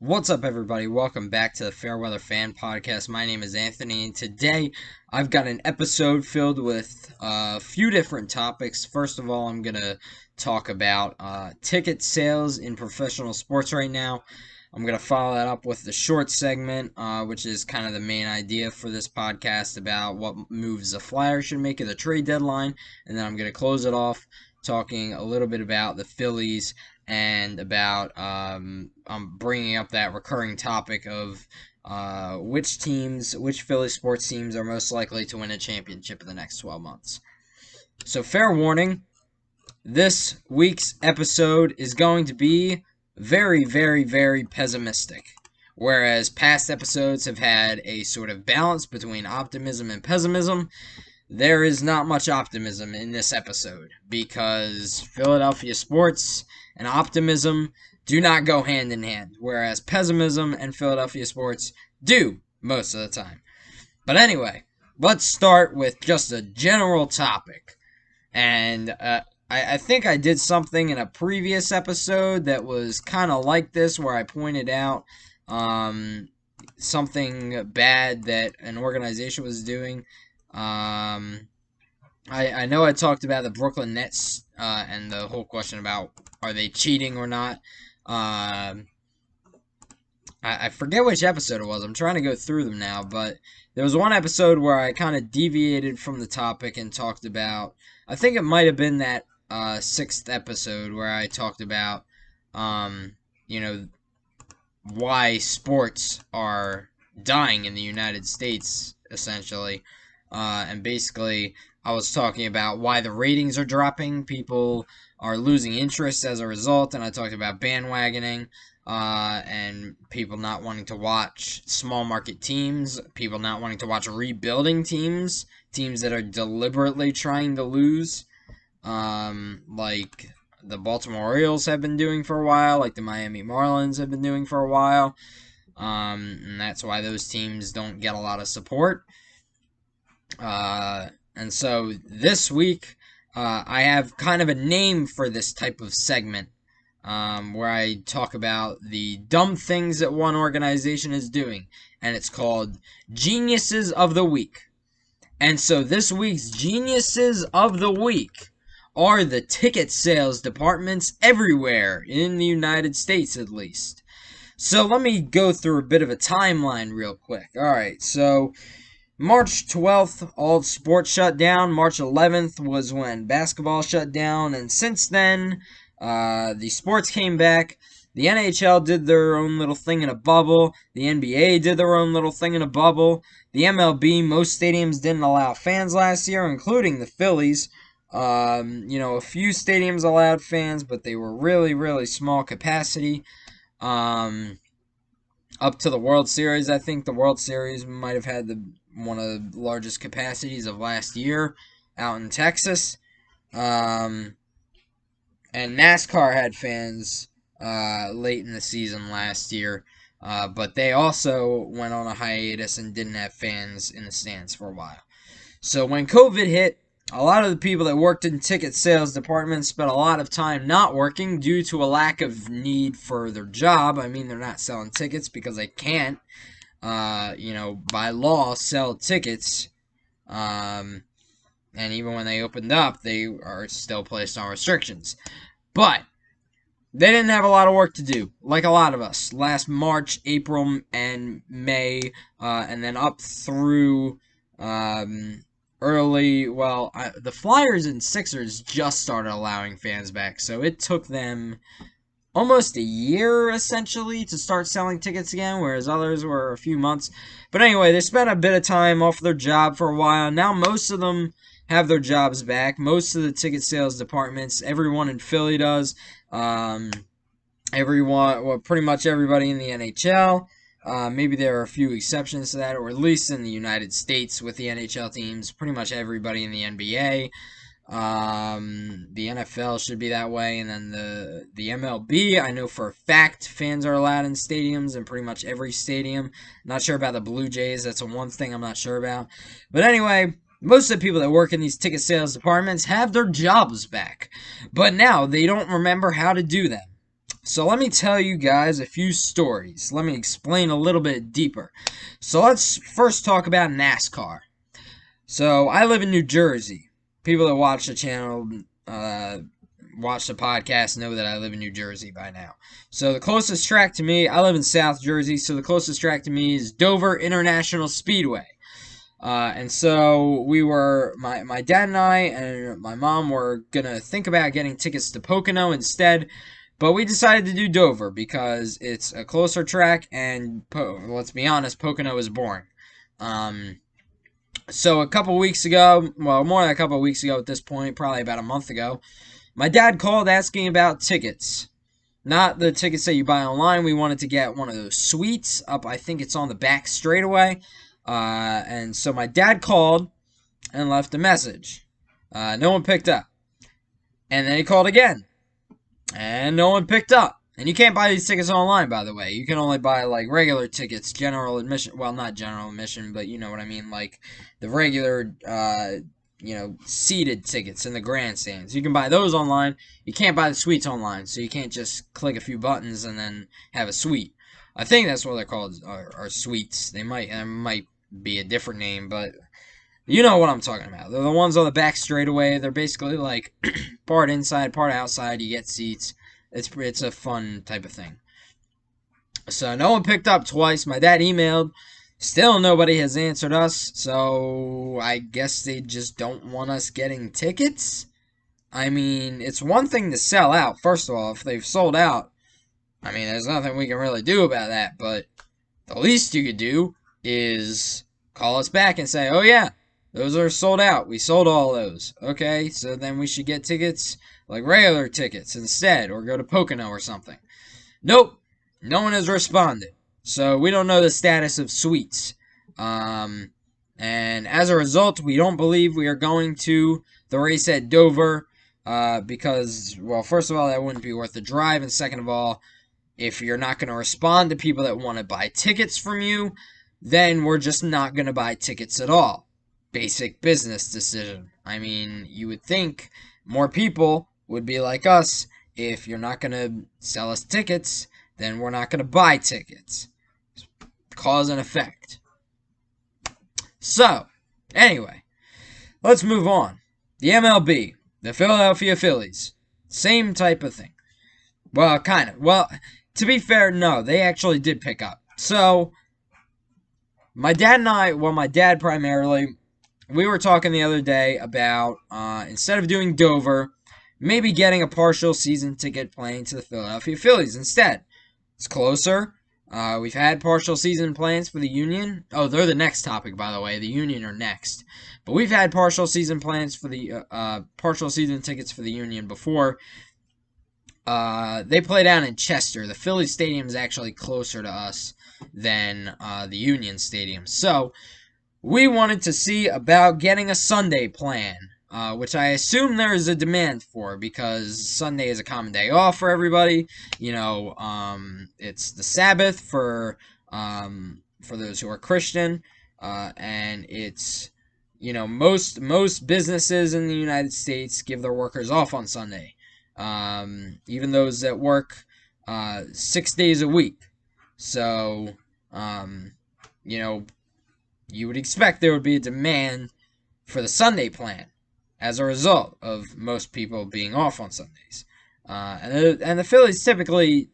What's up, everybody? Welcome back to the Fairweather Fan Podcast. My name is Anthony, and today I've got an episode filled with a few different topics. First of all, I'm going to talk about ticket sales in professional sports right now. I'm going to follow that up with the short segment, which is kind of the main idea for this podcast about what moves the Flyers should make at the trade deadline. And then I'm going to close it off talking a little bit about the Phillies and about I'm bringing up that recurring topic of which Philly sports teams are most likely to win a championship in the next 12 months. So fair warning, this week's episode is going to be very, very, very pessimistic. Whereas past episodes have had a sort of balance between optimism and pessimism, there is not much optimism in this episode because Philadelphia sports and optimism do not go hand in hand, whereas pessimism and Philadelphia sports do most of the time. But anyway, let's start with just a general topic. And I think I did something in a previous episode that was kind of like this, where I pointed out something bad that an organization was doing. I know I talked about the Brooklyn Nets and the whole question about are they cheating or not. I forget which episode it was. I'm trying to go through them now, but there was one episode where I kind of deviated from the topic and talked about, I think it might have been that sixth episode where I talked about, why sports are dying in the United States, essentially. And basically, I was talking about why the ratings are dropping. People are losing interest as a result, and I talked about bandwagoning and people not wanting to watch small market teams, people not wanting to watch rebuilding teams that are deliberately trying to lose, like the Baltimore Orioles have been doing for a while, like the Miami Marlins have been doing for a while, and that's why those teams don't get a lot of support. And so this week, I have kind of a name for this type of segment, where I talk about the dumb things that one organization is doing, and it's called Geniuses of the Week. And so this week's Geniuses of the Week are the ticket sales departments everywhere, in the United States at least. So let me go through a bit of a timeline real quick. Alright, so March 12th, all sports shut down. March 11th was when basketball shut down. And since then, the sports came back. The NHL did their own little thing in a bubble. The NBA did their own little thing in a bubble. The MLB, most stadiums didn't allow fans last year, including the Phillies. A few stadiums allowed fans, but they were really, really small capacity. Up to the World Series, I think the World Series might have had one of the largest capacities of last year out in Texas. And NASCAR had fans late in the season last year, but they also went on a hiatus and didn't have fans in the stands for a while. So when COVID hit, a lot of the people that worked in ticket sales departments spent a lot of time not working due to a lack of need for their job. I mean, they're not selling tickets because they can't, by law, sell tickets. And even when they opened up, they are still placed on restrictions. But they didn't have a lot of work to do, like a lot of us. Last March, April, and May, and then up through the Flyers and Sixers just started allowing fans back, so it took them almost a year, essentially, to start selling tickets again, whereas others were a few months. But anyway, they spent a bit of time off their job for a while. Now most of them have their jobs back. Most of the ticket sales departments, everyone in Philly does. Pretty much everybody in the NHL. Maybe there are a few exceptions to that, or at least in the United States with the NHL teams, pretty much everybody in the NBA. The NFL should be that way, and then the MLB, I know for a fact fans are allowed in stadiums, in pretty much every stadium. Not sure about the Blue Jays, that's the one thing I'm not sure about. But anyway, most of the people that work in these ticket sales departments have their jobs back, but now they don't remember how to do them. So let me tell you guys a few stories. Let me explain a little bit deeper. So let's first talk about NASCAR. So I live in New Jersey. People that watch the channel, watch the podcast, know that I live in New Jersey by now. So the closest track to me, I live in South Jersey, so the closest track to me is Dover International Speedway. And so my dad and I and my mom were going to think about getting tickets to Pocono instead, but we decided to do Dover because it's a closer track and, let's be honest, Pocono is boring. So a couple weeks ago, well, more than a couple weeks ago at this point, probably about a month ago, my dad called asking about tickets. Not the tickets that you buy online. We wanted to get one of those suites up, I think it's on the back straightaway. And so my dad called and left a message. No one picked up. And then he called again. And no one picked up. And you can't buy these tickets online, by the way. You can only buy, like, regular tickets, general admission. Well, not general admission, but you know what I mean. Like, the regular, seated tickets in the grandstands. You can buy those online. You can't buy the suites online. So you can't just click a few buttons and then have a suite. I think that's what they're called, are suites. There might be a different name, but you know what I'm talking about. They're the ones on the back straightaway. They're basically like part inside, part outside. You get seats. It's a fun type of thing. So no one picked up twice. My dad emailed. Still nobody has answered us. So I guess they just don't want us getting tickets. I mean, it's one thing to sell out. First of all, if they've sold out, I mean, there's nothing we can really do about that. But the least you could do is call us back and say, oh yeah, those are sold out. We sold all those. Okay, so then we should get tickets, like regular tickets instead, or go to Pocono or something. Nope, no one has responded. So we don't know the status of suites. And as a result, we don't believe we are going to the race at Dover because, well, first of all, that wouldn't be worth the drive. And second of all, if you're not going to respond to people that want to buy tickets from you, then we're just not going to buy tickets at all. Basic business decision. I mean, you would think more people would be like us. If you're not going to sell us tickets, then we're not going to buy tickets. Cause and effect. So, anyway, let's move on. The MLB, the Philadelphia Phillies, same type of thing. Well, kind of. Well, to be fair, no, they actually did pick up. So, my dad primarily, we were talking the other day about, instead of doing Dover, maybe getting a partial season ticket playing to the Philadelphia Phillies instead. It's closer. We've had partial season plans for the Union. Oh, they're the next topic, by the way. The Union are next. But we've had partial season plans for the, partial season tickets for the Union before. They play down in Chester. The Phillies Stadium is actually closer to us than the Union Stadium. So, we wanted to see about getting a Sunday plan, which I assume there is a demand for because Sunday is a common day off for everybody. You know, it's the Sabbath for those who are Christian, and it's, you know, most businesses in the United States give their workers off on Sunday, even those that work 6 days a week. So, you know, you would expect there would be a demand for the Sunday plan as a result of most people being off on Sundays. And the Phillies typically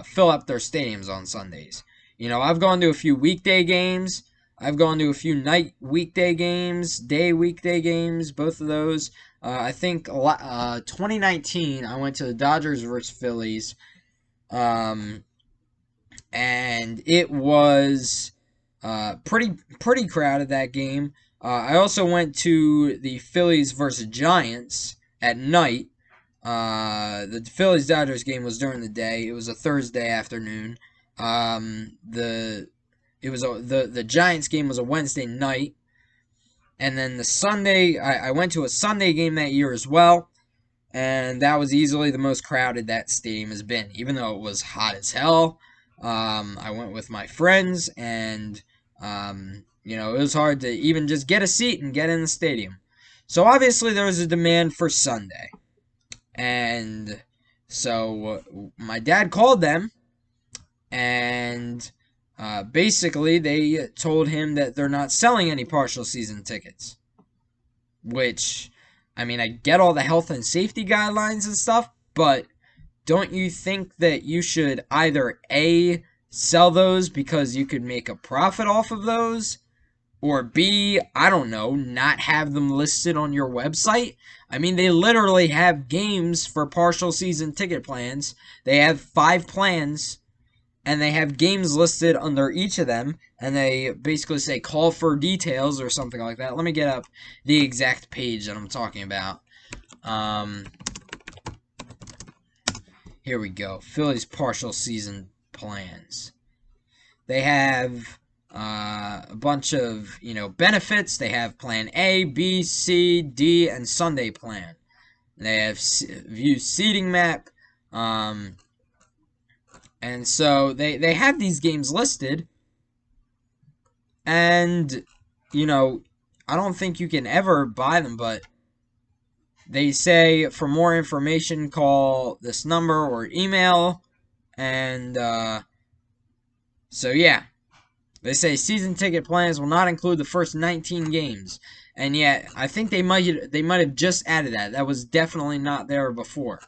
fill up their stadiums on Sundays. You know, I've gone to a few weekday games. I've gone to a few night weekday games, day weekday games, both of those. I think 2019, I went to the Dodgers versus Phillies. And it was pretty crowded, that game. I also went to the Phillies versus Giants at night. The Phillies Dodgers game was during the day. It was a Thursday afternoon. The Giants game was a Wednesday night, and then the Sunday I went to a Sunday game that year as well, and that was easily the most crowded that stadium has been, even though it was hot as hell. I went with my friends, and you know, it was hard to even just get a seat and get in the stadium. So obviously there was a demand for Sunday. And So my dad called them, and basically they told him that they're not selling any partial season tickets. Which, I mean, I get all the health and safety guidelines and stuff, but don't you think that you should either A, sell those because you could make a profit off of those, or B, I don't know, not have them listed on your website? I mean, they literally have games for partial season ticket plans. They have 5 plans, and they have games listed under each of them, and they basically say call for details or something like that. Let me get up the exact page that I'm talking about. Here we go. Phillies partial season plans. They have a bunch of, benefits. They have plan A, B, C, D, and Sunday plan. They have view seating map. And so they have these games listed. And, I don't think you can ever buy them, but they say for more information, call this number or email. And, so yeah. They say season ticket plans will not include the first 19 games. And yet, I think they might have just added that. That was definitely not there before.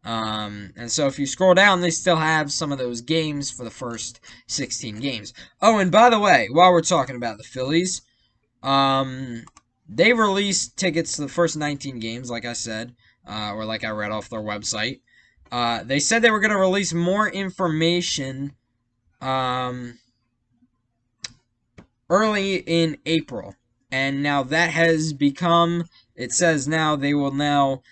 And so if you scroll down, they still have some of those games for the first 16 games. Oh, and by the way, while we're talking about the Phillies, they released tickets to the first 19 games, like I said, or like I read off their website. They said they were going to release more information, early in April. And now that has become, it says now they will now,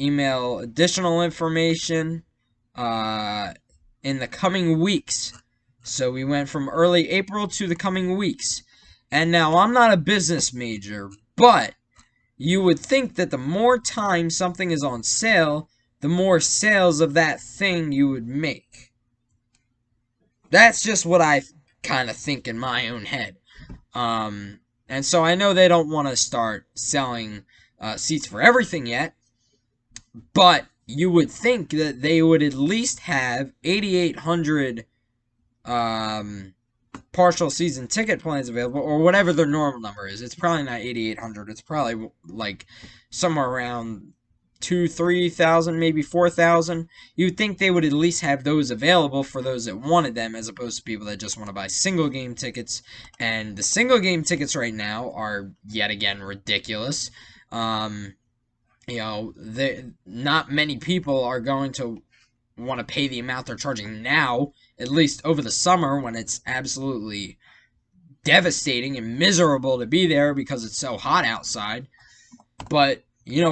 email additional information in the coming weeks. So we went from early April to the coming weeks. And now I'm not a business major, but you would think that the more time something is on sale, the more sales of that thing you would make. That's just what I kind of think in my own head. And so I know they don't want to start selling seats for everything yet. But you would think that they would at least have 8,800 partial season ticket plans available, or whatever their normal number is. It's probably not 8,800. It's probably like somewhere around 2,000, 3,000, maybe 4,000. You'd think they would at least have those available for those that wanted them, as opposed to people that just want to buy single game tickets. And the single game tickets right now are yet again ridiculous. Not many people are going to want to pay the amount they're charging now, at least over the summer when it's absolutely devastating and miserable to be there because it's so hot outside. But,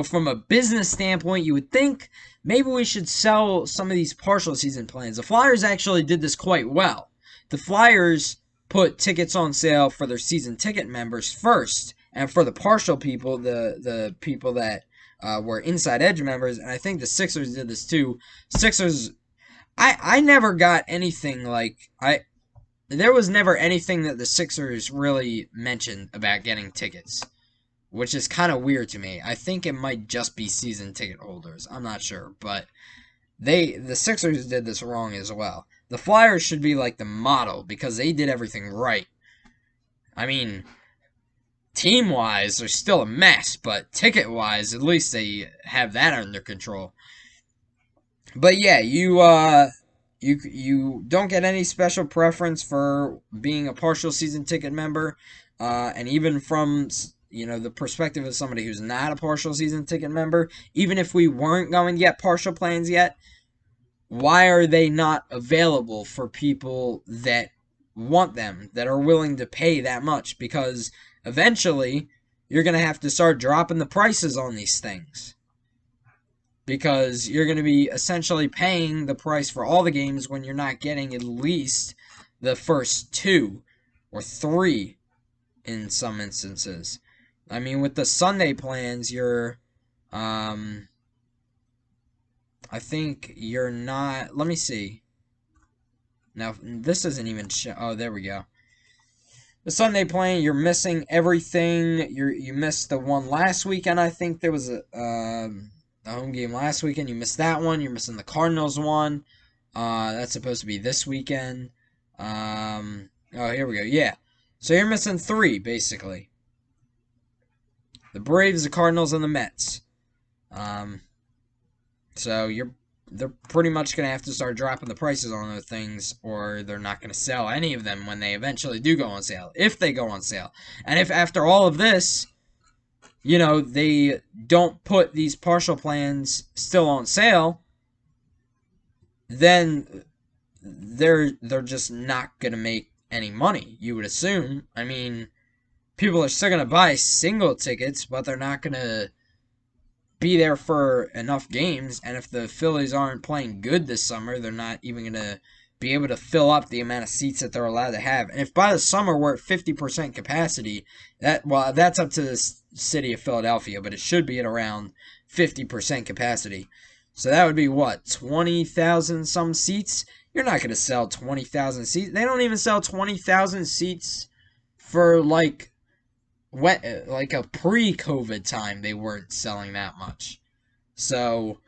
from a business standpoint, you would think maybe we should sell some of these partial season plans. The Flyers actually did this quite well. The Flyers put tickets on sale for their season ticket members first, and for the partial people, the people that were Inside Edge members, and I think the Sixers did this too. Sixers, I never got anything there was never anything that the Sixers really mentioned about getting tickets, which is kind of weird to me. I think it might just be season ticket holders. I'm not sure, but the Sixers did this wrong as well. The Flyers should be like the model because they did everything right. I mean, team-wise, they're still a mess, but ticket-wise, at least they have that under control. But yeah, you don't get any special preference for being a partial season ticket member, and even from the perspective of somebody who's not a partial season ticket member, even if we weren't going to get partial plans yet, why are they not available for people that want them, that are willing to pay that much? Because eventually, you're going to have to start dropping the prices on these things. Because you're going to be essentially paying the price for all the games when you're not getting at least the first 2 or 3 in some instances. I mean, with the Sunday plans, I think you're not, let me see. Now, this isn't even, oh, there we go. The Sunday plan, you're missing everything. You missed the one last weekend. I think there was the home game last weekend. You missed that one. You're missing the Cardinals one. That's supposed to be this weekend. Oh, here we go. Yeah. So you're missing 3, basically. The Braves, the Cardinals, and the Mets. So they're pretty much going to have to start dropping the prices on those things, or they're not going to sell any of them when they eventually do go on sale, if they go on sale. And if after all of this, they don't put these partial plans still on sale, then they're just not going to make any money, you would assume. I mean, people are still going to buy single tickets, but they're not going to be there for enough games. And if the Phillies aren't playing good this summer, they're not even going to be able to fill up the amount of seats that they're allowed to have. And if by the summer we're at 50% capacity, that's up to the city of Philadelphia, but it should be at around 50% capacity. So that would be what, 20,000 some seats? You're not going to sell 20,000 seats. They don't even sell 20,000 seats for like a pre-COVID time. They weren't selling that much. So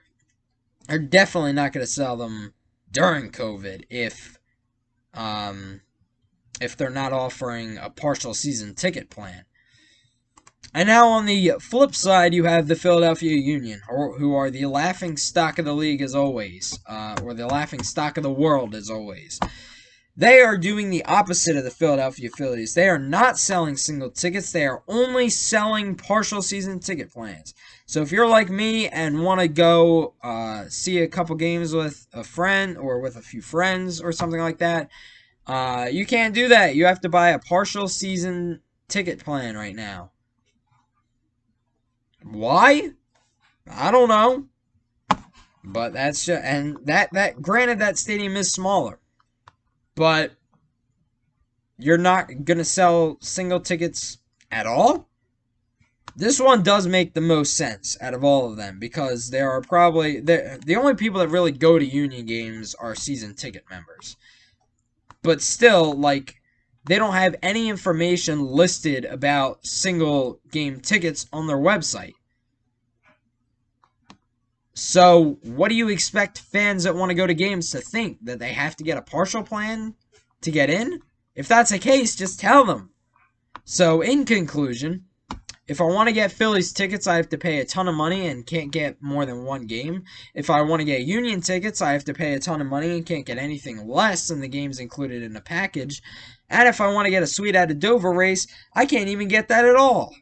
they're definitely not going to sell them during COVID if they're not offering a partial season ticket plan. And now on the flip side, you have the Philadelphia Union, who are the laughing stock of the league as always, or the laughing stock of the world as always. They are doing the opposite of the Philadelphia Phillies. They are not selling single tickets. They are only selling partial season ticket plans. So if you're like me and want to go see a couple games with a friend or with a few friends or something like that, you can't do that. You have to buy a partial season ticket plan right now. Why? I don't know. But that's just, and that granted, that stadium is smaller. But you're not going to sell single tickets at all? This one does make the most sense out of all of them, because there are probably the only people that really go to Union games are season ticket members. But still, like, they don't have any information listed about single game tickets on their website. So, what do you expect fans that want to go to games to think? That they have to get a partial plan to get in? If that's the case, just tell them. So, in conclusion, if I want to get Phillies tickets, I have to pay a ton of money and can't get more than one game. If I want to get Union tickets, I have to pay a ton of money and can't get anything less than the games included in the package. And if I want to get a suite at a Dover race, I can't even get that at all.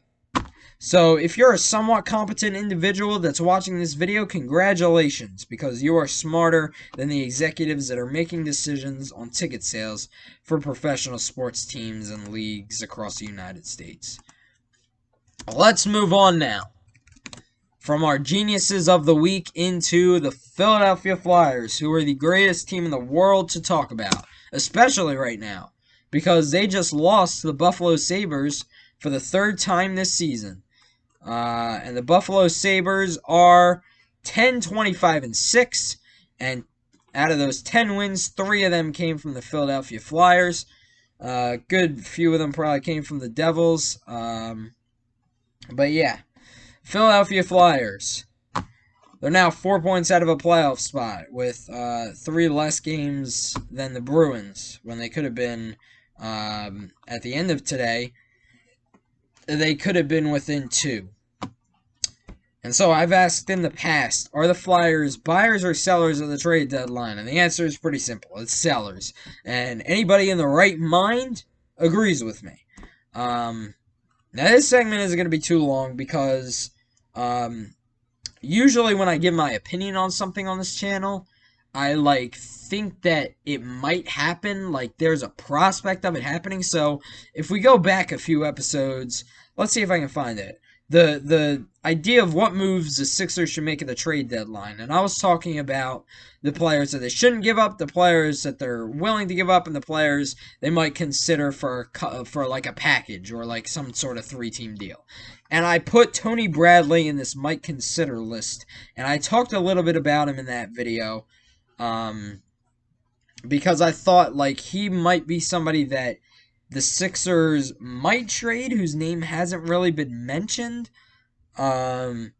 So if you're a somewhat competent individual that's watching this video, congratulations, because you are smarter than the executives that are making decisions on ticket sales for professional sports teams and leagues across the United States. Let's move on now from our geniuses of the week into the Philadelphia Flyers, who are the greatest team in the world to talk about, especially right now, because they just lost to the Buffalo Sabres for the 3rd time this season. And the Buffalo Sabres are 10-25-6, and out of those 10 wins, 3 of them came from the Philadelphia Flyers. Good few of them probably came from the Devils. But yeah, Philadelphia Flyers. They're now 4 points out of a playoff spot with 3 less games than the Bruins, when they could have been, at the end of today, they could have been within 2. And so I've asked in the past, are the Flyers buyers or sellers of the trade deadline? And the answer is pretty simple. It's sellers. And anybody in the right mind agrees with me. Now, this segment isn't going to be too long because usually when I give my opinion on something on this channel, I think that it might happen, like there's a prospect of it happening. So if we go back a few episodes, let's see if I can find it. The idea of what moves the Sixers should make at the trade deadline. And I was talking about the players that they shouldn't give up, the players that they're willing to give up, and the players they might consider for like a package or like some sort of 3-team deal. And I put Tony Bradley in this might consider list. And I talked a little bit about him in that video. Because I thought like he might be somebody that the Sixers might trade, whose name hasn't really been mentioned. But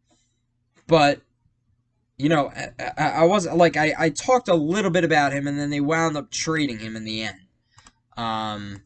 I wasn't like I talked a little bit about him, and then they wound up trading him in the end. Um,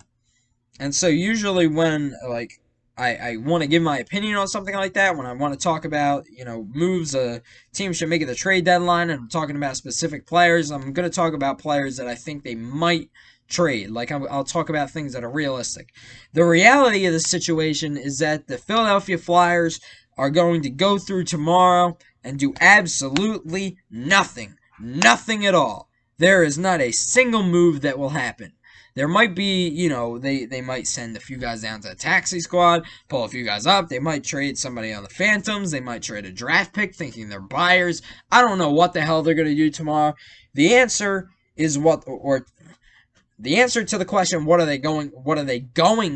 and so usually when like I want to give my opinion on something like that, when I want to talk about moves a team should make at the trade deadline, and I'm talking about specific players, I'm going to talk about players that I think they might trade. Like I'll talk about things that are realistic. The reality of the situation is that the Philadelphia Flyers are going to go through tomorrow and do absolutely nothing. Nothing at all. There is not a single move that will happen. There might be, they might send a few guys down to the taxi squad, pull a few guys up. They might trade somebody on the Phantoms. They might trade a draft pick thinking they're buyers. I don't know what the hell they're going to do tomorrow. The answer is the answer to the question, what are they going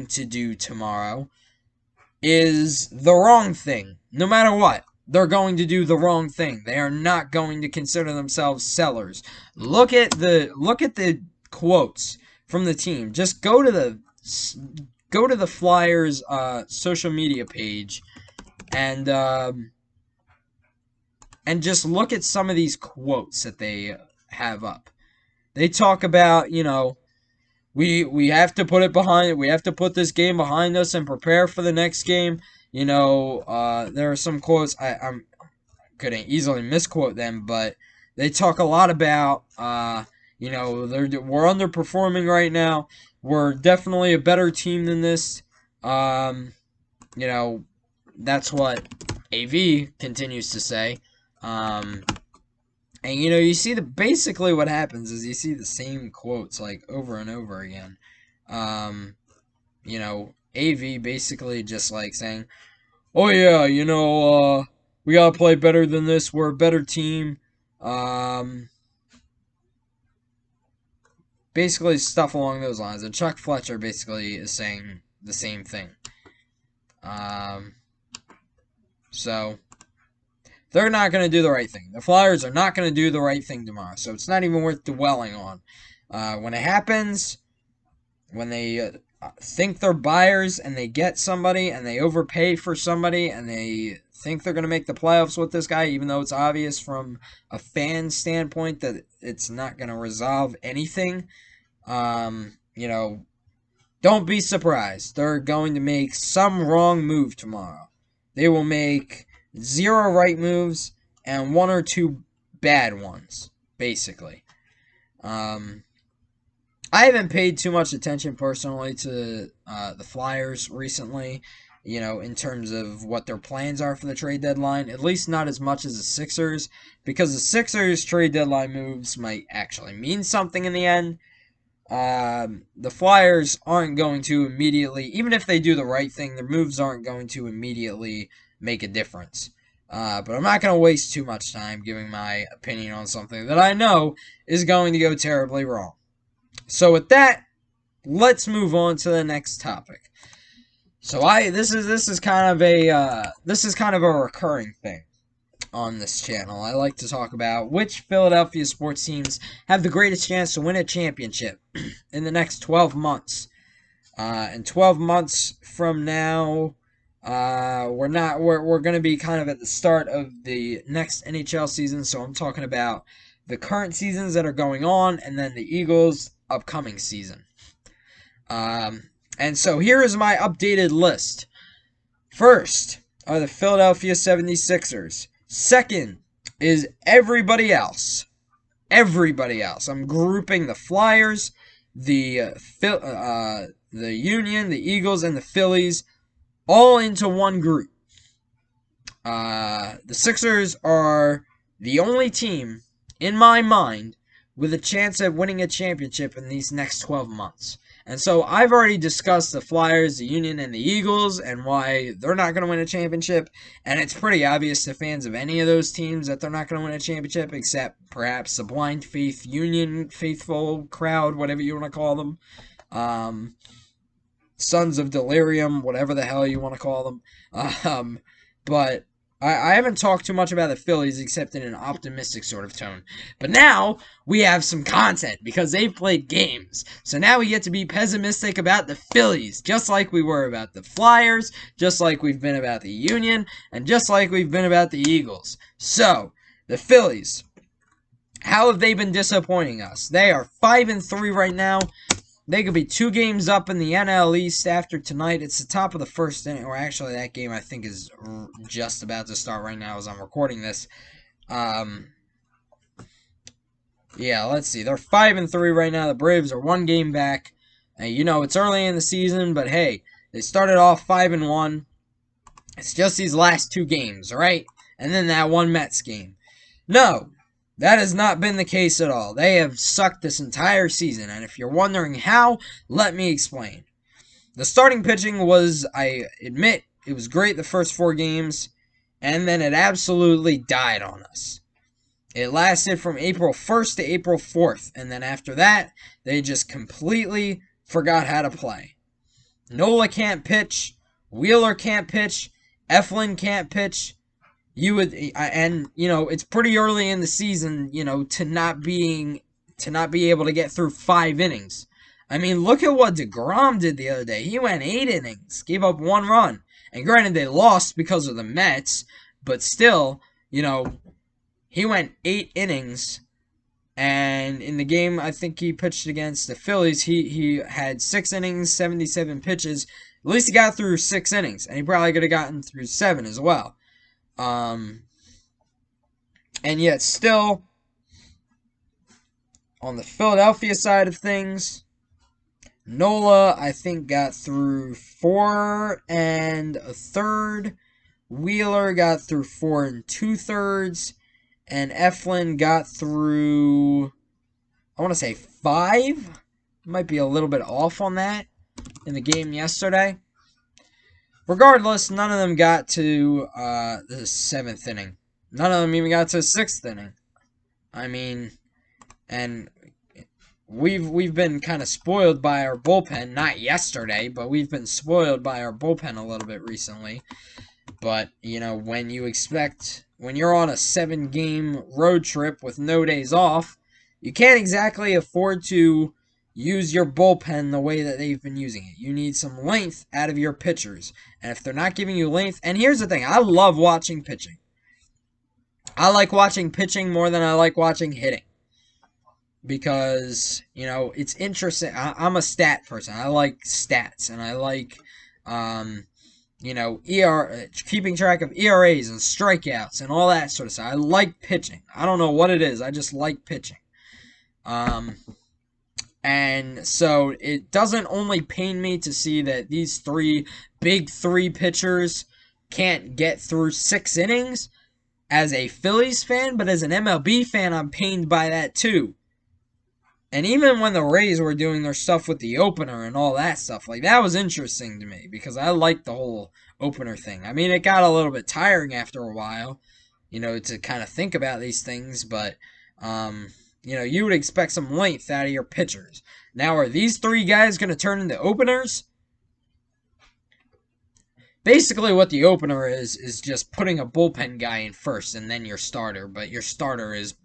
to do tomorrow, is the wrong thing. No matter what, they're going to do the wrong thing. They are not going to consider themselves sellers. Look at the quotes from the team. Just go to the Flyers social media page and just look at some of these quotes that they have up. They talk about, we have to put it behind. We have to put this game behind us and prepare for the next game. There are some quotes I'm couldn't easily misquote them, but they talk a lot about we're underperforming right now. We're definitely a better team than this. That's what AV continues to say. And you see basically what happens is you see the same quotes like over and over again. AV basically just like saying, "Oh yeah, we gotta play better than this. We're a better team." Basically stuff along those lines. And Chuck Fletcher basically is saying the same thing. So they're not going to do the right thing. The Flyers are not going to do the right thing tomorrow. So it's not even worth dwelling on. When it happens, when they think they're buyers and they get somebody and they overpay for somebody and they think they're going to make the playoffs with this guy, even though it's obvious from a fan standpoint that it's not going to resolve anything, don't be surprised. They're going to make some wrong move tomorrow. They will make 0 right moves and 1 or 2 bad ones, basically. I haven't paid too much attention personally to the Flyers recently, in terms of what their plans are for the trade deadline. At least not as much as the Sixers, because the Sixers' trade deadline moves might actually mean something in the end. The Flyers aren't going to immediately, even if they do the right thing, their moves aren't going to immediately make a difference. But I'm not going to waste too much time giving my opinion on something that I know is going to go terribly wrong. So with that, let's move on to the next topic. So this is kind of a recurring thing on this channel. I like to talk about which Philadelphia sports teams have the greatest chance to win a championship in the next 12 months. And 12 months from now, we're going to be kind of at the start of the next NHL season. So I'm talking about the current seasons that are going on, and then the Eagles' upcoming season. And so here is my updated list. First are the Philadelphia 76ers. Second is everybody else. Everybody else. I'm grouping the Flyers, the Union, the Eagles, and the Phillies all into one group. The Sixers are the only team, in my mind, with a chance at winning a championship in these next 12 months. And so I've already discussed the Flyers, the Union, and the Eagles and why they're not going to win a championship. And it's pretty obvious to fans of any of those teams that they're not going to win a championship, except perhaps the blind faith Union faithful crowd, whatever you want to call them. Sons of Delirium, whatever the hell you want to call them. But I haven't talked too much about the Phillies except in an optimistic sort of tone. But now we have some content because they've played games. So now we get to be pessimistic about the Phillies, just like we were about the Flyers, just like we've been about the Union, and just like we've been about the Eagles. So The Phillies. How have they been disappointing us? They are 5-3 right now. They could be 2 games up in the NL East after tonight. It's the top of the first inning, or actually that game I think is just about to start right now as I'm recording this. Yeah, let's see. They're 5-3 right now. The Braves are 1 game back. It's early in the season, but hey, they started off 5-1. It's just these last 2 games, right? And then that one Mets game. No, that has not been the case at all. They have sucked this entire season, and if you're wondering how, let me explain. The starting pitching was, I admit, it was great the first 4 games, and then it absolutely died on us. It lasted from April 1st to April 4th, and then after that, they just completely forgot how to play. Nola can't pitch, Wheeler can't pitch, Eflin can't pitch. It's pretty early in the season, to not be able to get through 5 innings. I mean, look at what DeGrom did the other day. He went 8 innings, gave up 1 run. And granted, they lost because of the Mets, but still, he went 8 innings, and in the game I think he pitched against the Phillies, he had 6 innings, 77 pitches. At least he got through 6 innings, and he probably could have gotten through 7 as well. And yet still, on the Philadelphia side of things, Nola, I think, got through 4 1/3. Wheeler got through 4 2/3. And Eflin got through, I want to say 5. Might be a little bit off on that in the game yesterday. Regardless, none of them got to the 7th inning. None of them even got to the 6th inning. I mean, and we've been kind of spoiled by our bullpen. Not yesterday, but we've been spoiled by our bullpen a little bit recently. But, when you're on a 7-game road trip with no days off, you can't exactly afford to use your bullpen the way that they've been using it. You need some length out of your pitchers. And if they're not giving you length, and here's the thing, I love watching pitching. I like watching pitching more than I like watching hitting. Because, it's interesting. I'm a stat person. I like stats, and I like, keeping track of ERAs and strikeouts and all that sort of stuff. I like pitching. I don't know what it is. I just like pitching. And so it doesn't only pain me to see that these big three pitchers can't get through 6 innings as a Phillies fan, but as an MLB fan, I'm pained by that too. And even when the Rays were doing their stuff with the opener and all that stuff, that was interesting to me because I liked the whole opener thing. I mean, it got a little bit tiring after a while, to kind of think about these things, but, you would expect some length out of your pitchers. Now, are these 3 guys going to turn into openers? Basically, what the opener is just putting a bullpen guy in first and then your starter, but your starter is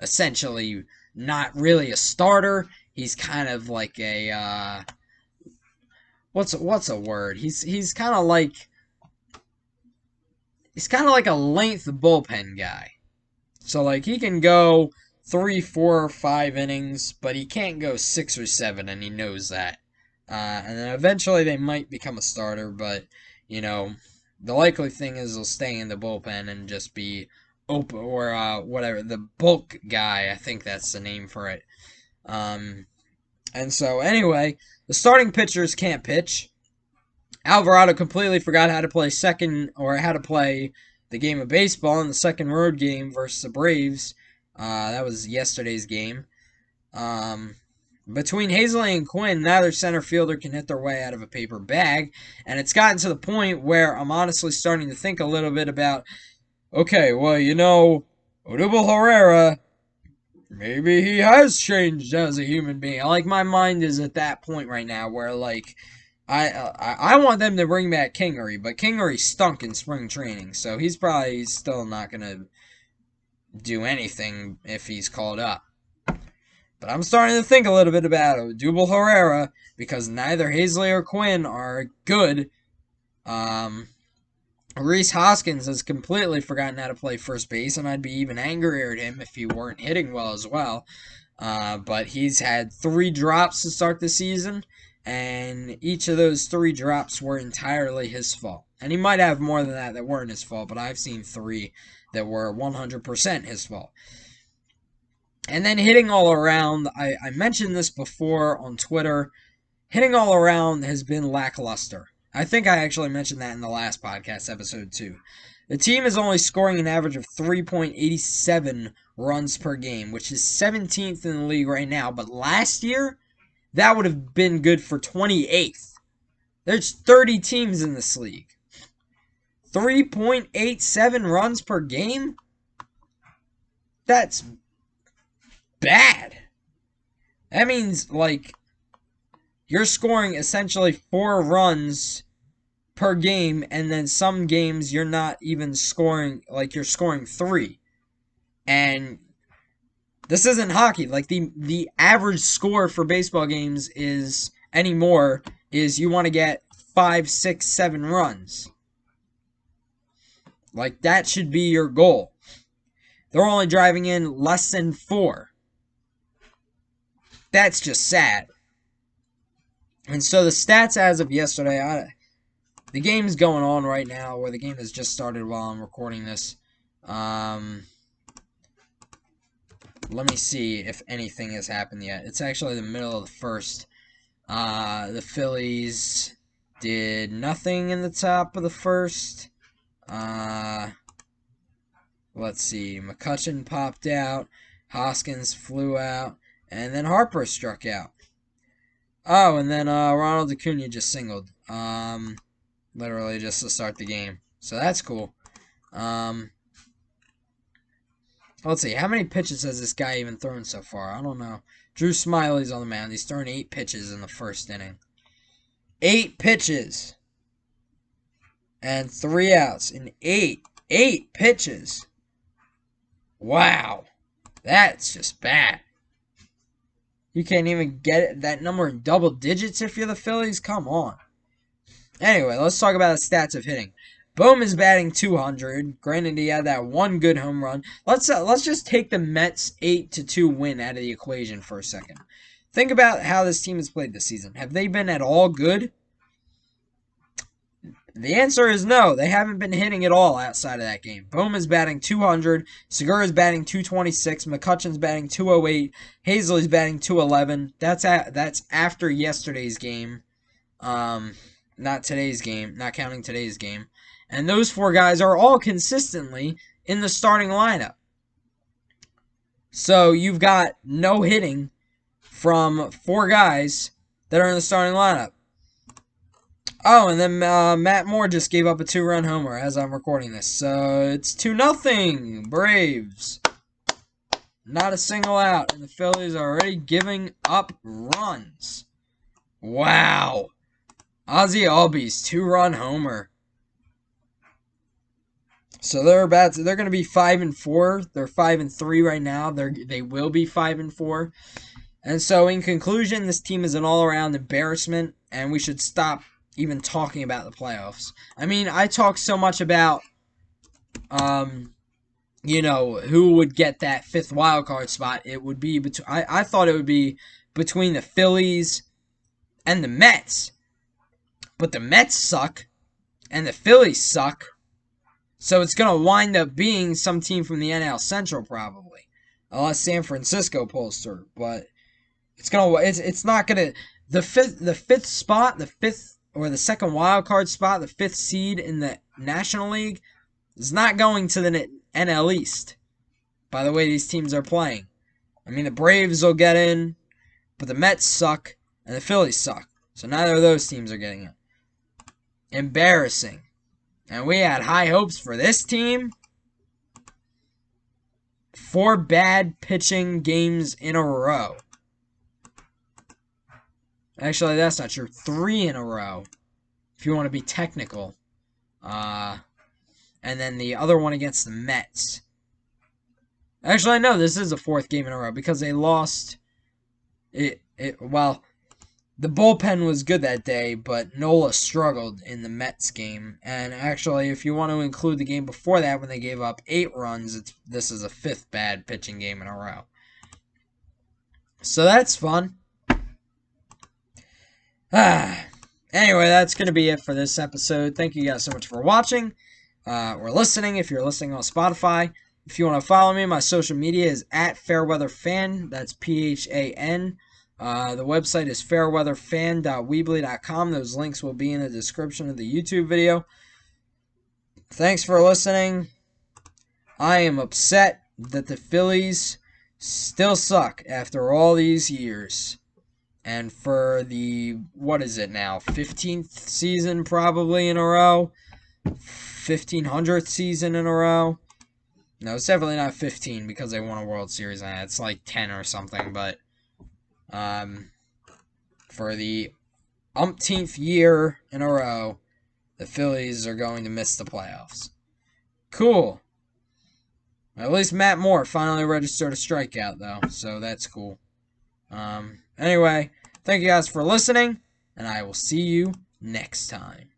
essentially not really a starter. He's kind of like a what's a word? He's kind of like a length bullpen guy. So he can go 3, 4, 5 innings, but he can't go 6 or 7, and he knows that. And then eventually they might become a starter, but the likely thing is they'll stay in the bullpen and just be open or whatever, the bulk guy. I think that's the name for it. And so anyway, the starting pitchers can't pitch. Alvarado completely forgot how to play the game of baseball in the second road game versus the Braves. That was yesterday's game. Between Hazley and Quinn, neither center fielder can hit their way out of a paper bag, and it's gotten to the point where I'm honestly starting to think a little bit about, okay, well, Odubel Herrera, maybe he has changed as a human being. My mind is at that point right now where, I want them to bring back Kingery, but Kingery stunk in spring training, so he's probably still not going to do anything if he's called up. But I'm starting to think a little bit about Odubel Herrera because neither Hazley or Quinn are good. Rhys Hoskins has completely forgotten how to play first base, and I'd be even angrier at him if he weren't hitting well as well. But he's had 3 drops to start the season, and each of those 3 drops were entirely his fault. And he might have more than that weren't his fault, but I've seen 3 that were 100% his fault. And then hitting all around, I mentioned this before on Twitter, hitting all around has been lackluster. I think I actually mentioned that in the last podcast episode too. The team is only scoring an average of 3.87 runs per game, which is 17th in the league right now. But last year, that would have been good for 28th. There's 30 teams in this league. 3.87 runs per game? That's bad. That means, like, you're scoring essentially 4 runs per game, and then some games you're not even scoring, like, you're scoring 3. And this isn't hockey. Like, the average score for baseball games is you want to get 5, 6, 7 runs. Like, that should be your goal. They're only driving in less than 4. That's just sad. And so the stats as of yesterday, the game's going on right now, or the game has just started while I'm recording this. Let me see if anything has happened yet. It's actually the middle of the first. The Phillies did nothing in the top of the first. Let's see. McCutchen popped out. Hoskins flew out. And then Harper struck out. Oh, and then Ronald Acuna just singled. Literally just to start the game. So that's cool. Let's see. How many pitches has this guy even thrown so far? I don't know. Drew Smiley's on the mound. He's thrown 8 pitches in the first inning. 8 pitches. And 3 outs in 8 pitches. Wow. That's just bad. You can't even get that number in double digits if you're the Phillies? Come on. Anyway, let's talk about the stats of hitting. Bohm is batting .200. Granted, he had that 1 good home run. Let's just take the Mets 8-2 win out of the equation for a second. Think about how this team has played this season. Have they been at all good? The answer is no. They haven't been hitting at all outside of that game. Bohm is batting .200. Segura is batting .226. McCutchen's batting .208. Hazley's batting .211. That's after yesterday's game. Not today's game. Not counting today's game. And those 4 guys are all consistently in the starting lineup. So you've got no hitting from 4 guys that are in the starting lineup. Oh, and then Matt Moore just gave up a 2-run homer as I'm recording this. So it's 2-0 Braves. Not a single out, and the Phillies are already giving up runs. Wow. Ozzie Albies 2-run homer. So they're going to be 5-4. They're 5-3 right now. They will be 5-4. And so in conclusion, this team is an all-around embarrassment, and we should stop even talking about the playoffs. I mean, I talk so much about, who would get that 5th wild card spot. It would be I thought it would be between the Phillies and the Mets. But the Mets suck, and the Phillies suck. So it's going to wind up being some team from the NL Central probably, unless San Francisco pulls through. But it's not going to the fifth spot, the 5th or the 2nd wild card spot, the 5th seed in the National League is not going to the NL East. By the way these teams are playing. I mean, the Braves will get in, but the Mets suck and the Phillies suck. So neither of those teams are getting in. Embarrassing. And we had high hopes for this team. 4 bad pitching games in a row. Actually, that's not true. 3 in a row, if you want to be technical. And then the other one against the Mets. Actually, no, this is the 4th game in a row because they lost. Well, the bullpen was good that day, but Nola struggled in the Mets game. And actually, if you want to include the game before that when they gave up 8 runs, this is a 5th bad pitching game in a row. So that's fun. Anyway, that's going to be it for this episode. Thank you guys so much for watching or listening if you're listening on Spotify. If you want to follow me, my social media is at fairweatherfan. That's PHAN. The website is fairweatherfan.weebly.com. Those links will be in the description of the YouTube video. Thanks for listening. I am upset that the Phillies still suck after all these years. And for the, what is it now, 15th season probably in a row? 1500th season in a row? No, it's definitely not 15 because they won a World Series. It's like 10 or something, but for the umpteenth year in a row, the Phillies are going to miss the playoffs. Cool. At least Matt Moore finally registered a strikeout, though, so that's cool. Anyway, thank you guys for listening, and I will see you next time.